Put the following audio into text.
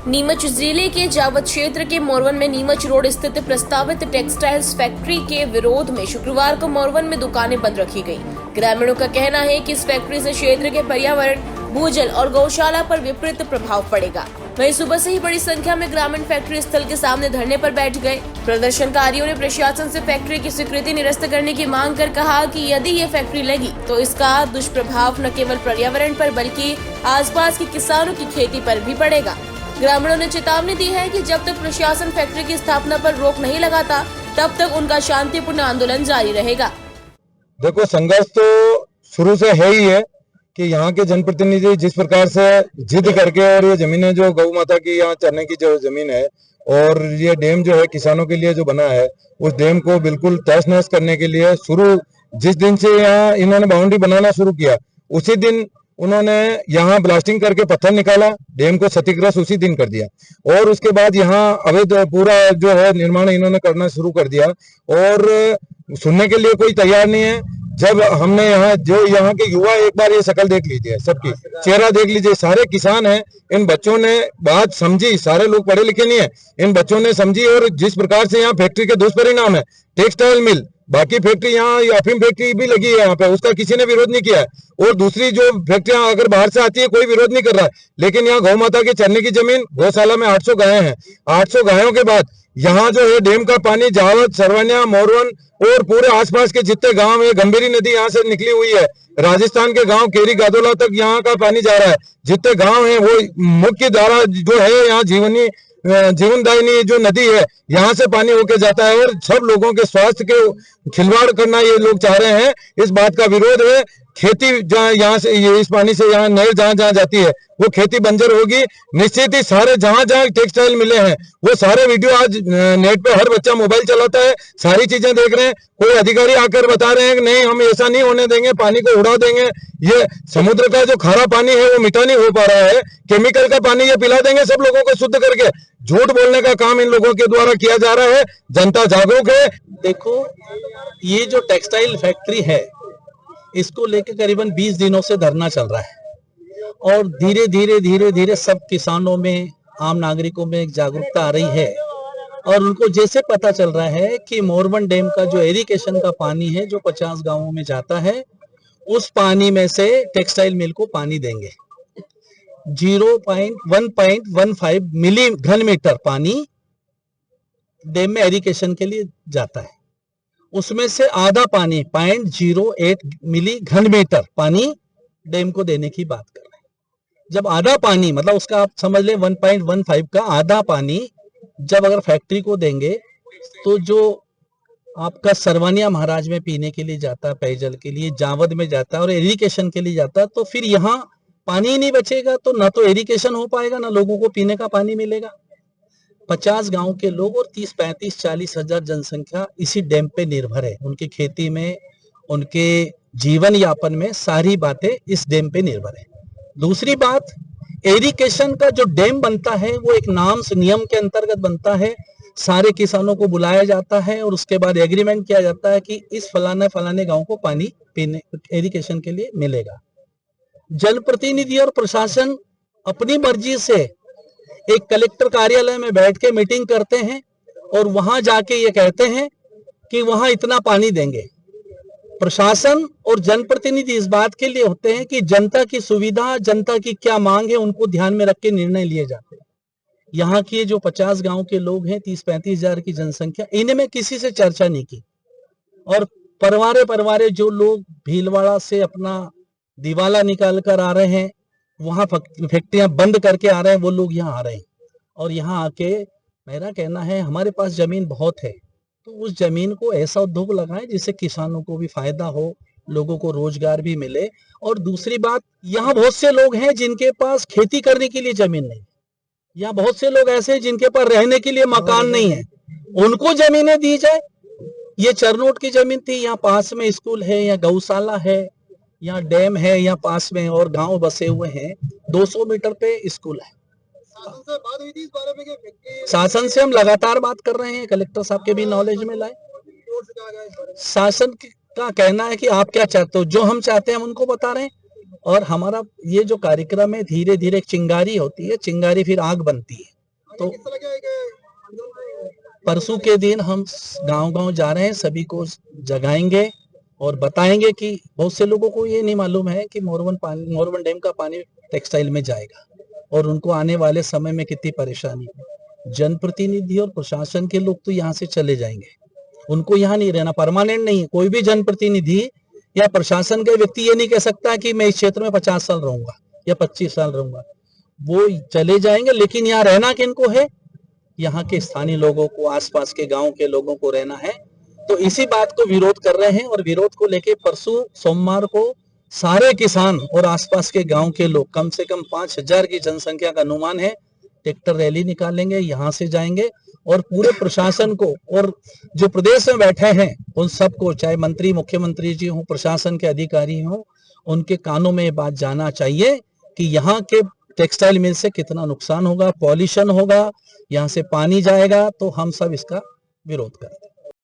नीमच जिले के जावद क्षेत्र के मोरवन में नीमच रोड स्थित प्रस्तावित टेक्सटाइल्स फैक्ट्री के विरोध में शुक्रवार को मोरवन में दुकानें बंद रखी गई। ग्रामीणों का कहना है कि इस फैक्ट्री से क्षेत्र के पर्यावरण, भूजल और गौशाला पर विपरीत प्रभाव पड़ेगा। वहीं सुबह से ही बड़ी संख्या में ग्रामीण फैक्ट्री स्थल के सामने धरने पर बैठ गए। प्रदर्शनकारियों ने प्रशासन से फैक्ट्री की स्वीकृति निरस्त करने की मांग कर कहा कि यदि ये फैक्ट्री लगी तो इसका दुष्प्रभाव न केवल पर्यावरण पर बल्कि आसपास के किसानों की खेती पर भी पड़ेगा। ग्रामीणों ने चेतावनी दी है कि जब तक प्रशासन फैक्ट्री की स्थापना पर रोक नहीं लगाता तब तक उनका शांतिपूर्ण आंदोलन जारी रहेगा। देखो, संघर्ष तो शुरू से है ही है कि यहाँ के जनप्रतिनिधि जिस प्रकार से जिद करके और ये जमीनें जो गौ माता की यहाँ चरने की जो जमीन है और ये डैम जो है किसानों के लिए जो बना है, उस डैम को बिल्कुल तहस नहस करने के लिए जिस दिन से यहाँ इन्होंने बाउंड्री बनाना शुरू किया उसी दिन उन्होंने यहाँ ब्लास्टिंग करके पत्थर निकाला, डैम को क्षतिग्रस्त उसी दिन कर दिया और उसके बाद यहाँ अवैध पूरा जो है निर्माण इन्होंने करना शुरू कर दिया और सुनने के लिए कोई तैयार नहीं है। जब हमने यहाँ के युवा एक बार ये शक्ल देख लीजिए, सबकी चेहरा देख लीजिए, सारे किसान हैं, इन बच्चों ने बात समझी, सारे लोग पढ़े लिखे नहीं है, इन बच्चों ने समझी और जिस प्रकार से यहाँ फैक्ट्री के दुष्परिणाम है, टेक्सटाइल मिल, बाकी फैक्ट्री यहाँ अफीम फैक्ट्री भी लगी है यहाँ पे, उसका किसी ने विरोध नहीं किया है और दूसरी जो फैक्ट्रियां अगर बाहर से आती है कोई विरोध नहीं कर रहा है, लेकिन यहाँ गौ माता के चरने की जमीन, गौशाला में 800 गायें हैं, 800 गायों के बाद यहाँ जो है डैम का पानी जावद, सरवनिया, मोरवन और पूरे आसपास के जितने गांव है, गंभीरी नदी यहाँ से निकली हुई है, राजस्थान के गांव केरी गादोला तक यहाँ का पानी जा रहा है, जितने गांव है वो मुख्य धारा जो है यहाँ जीवनदायिनी जो नदी है यहाँ से पानी होके जाता है और सब लोगों के स्वास्थ्य के खिलवाड़ करना ये लोग चाह रहे हैं। इस बात का विरोध है। खेती जहाँ यहाँ से इस पानी से यहाँ नहर जहाँ जाती है वो खेती बंजर होगी निश्चित ही। सारे जहाँ टेक्सटाइल मिले हैं वो सारे वीडियो आज नेट पे हर बच्चा मोबाइल चलाता है, सारी चीजें देख रहे हैं। कोई अधिकारी आकर बता रहे हैं कि नहीं हम ऐसा नहीं होने देंगे, पानी को उड़ा देंगे, ये समुद्र का जो खारा पानी है वो मीठा नहीं हो पा रहा है, केमिकल का पानी ये पिला देंगे सब लोगों को शुद्ध करके। झूठ बोलने का काम इन लोगों के द्वारा किया जा रहा है। जनता जागरूक है। देखो, ये जो टेक्सटाइल फैक्ट्री है इसको लेकर करीबन 20 दिनों से धरना चल रहा है और धीरे धीरे सब किसानों में, आम नागरिकों में एक जागरूकता आ रही है और उनको जैसे पता चल रहा है कि मोरवन डैम का जो इरिगेशन का पानी है जो 50 गांवों में जाता है उस पानी में से टेक्सटाइल मिल को पानी देंगे। 1.15 मिली घन मीटर पानी डैम में इरिगेशन के लिए जाता है, उसमें से आधा पानी 0.08 मिली घन मीटर पानी डैम को देने की बात कर रहे हैं। जब आधा पानी मतलब उसका आप समझ लें 1.15 का आधा पानी जब अगर फैक्ट्री को देंगे तो जो आपका सरवानिया महाराज में पीने के लिए जाता है, पेयजल के लिए जावद में जाता है और इरिगेशन के लिए जाता है, तो फिर यहाँ पानी ही नहीं बचेगा तो ना तो इरिगेशन हो पाएगा ना लोगों को पीने का पानी मिलेगा। 50 गांव के लोग और 30, 35, 40 हजार जनसंख्या इसी डैम पे निर्भर है। उनकी खेती में, उनके जीवन यापन में सारी बातें इस डैम पे निर्भर है। दूसरी बात, इरिगेशन का जो डैम बनता है वो एक नाम से नियम के अंतर्गत बनता है। सारे किसानों को बुलाया जाता है और उसके बाद एग्रीमेंट किया जाता है कि इस फलाने गांव को पानी पीने इरिगेशन के लिए मिलेगा। जनप्रतिनिधि और प्रशासन अपनी मर्जी से एक कलेक्टर कार्यालय में बैठ के मीटिंग करते हैं और वहां जाके ये कहते हैं कि वहां इतना पानी देंगे। प्रशासन और जनप्रतिनिधि इस बात के लिए होते हैं कि जनता की सुविधा, जनता की क्या मांग है उनको ध्यान में रख के निर्णय लिए जाते हैं। यहाँ के जो 50 गांव के लोग हैं, 30-35 हजार की जनसंख्या, इनमें किसी से चर्चा नहीं की और परवारे जो लोग भीलवाड़ा से अपना दिवाला निकाल कर आ रहे हैं, वहां फैक्ट्रियां बंद करके आ रहे हैं, वो लोग यहाँ आ रहे हैं और यहाँ आके मेरा कहना है हमारे पास जमीन बहुत है तो उस जमीन को ऐसा उद्योग लगाएं जिससे किसानों को भी फायदा हो, लोगों को रोजगार भी मिले। और दूसरी बात, यहाँ बहुत से लोग हैं जिनके पास खेती करने के लिए जमीन नहीं, यहाँ बहुत से लोग ऐसे हैं जिनके पास रहने के लिए मकान नहीं है, उनको जमीनें दी जाए। ये चरनोट की जमीन थी, यहाँ पास में स्कूल है, यहाँ गौशाला है, यहाँ डैम है, यहाँ पास में और गांव बसे हुए हैं, 200 मीटर पे स्कूल है। शासन से हम लगातार बात कर रहे हैं, कलेक्टर साहब के भी नॉलेज में लाए। शासन का कहना है कि आप क्या चाहते हो, जो हम चाहते हैं हम उनको बता रहे हैं और हमारा ये जो कार्यक्रम है धीरे धीरे चिंगारी होती है, चिंगारी फिर आग बनती है। तो परसों के दिन हम गांव-गांव जा रहे हैं, सभी को जगाएंगे और बताएंगे कि बहुत से लोगों को ये नहीं मालूम है कि मोरवन डैम का पानी टेक्सटाइल में जाएगा और उनको आने वाले समय में कितनी परेशानी है। जनप्रतिनिधि और प्रशासन के लोग तो यहाँ से चले जाएंगे, उनको यहाँ नहीं रहना, परमानेंट नहीं है। कोई भी जनप्रतिनिधि या प्रशासन का व्यक्ति ये नहीं कह सकता कि मैं इस क्षेत्र में 50 साल रहूंगा या 25 साल रहूंगा। वो चले जाएंगे, लेकिन यहाँ रहना किनको है? यहाँ के स्थानीय लोगों को, आसपास के गांव के लोगों को रहना है। तो इसी बात को विरोध कर रहे हैं और विरोध को लेके परसों सोमवार को सारे किसान और आसपास के गांव के लोग, कम से कम 5000 की जनसंख्या का अनुमान है, ट्रैक्टर रैली निकालेंगे, यहाँ से जाएंगे और पूरे प्रशासन को और जो प्रदेश में बैठे हैं उन सबको, चाहे मंत्री, मुख्यमंत्री जी हों, प्रशासन के अधिकारी हों, उनके कानों में ये बात जाना चाहिए कि यहाँ के टेक्सटाइल मिल से कितना नुकसान होगा, पॉल्यूशन होगा, यहाँ से पानी जाएगा। तो हम सब इसका विरोध करते हैं।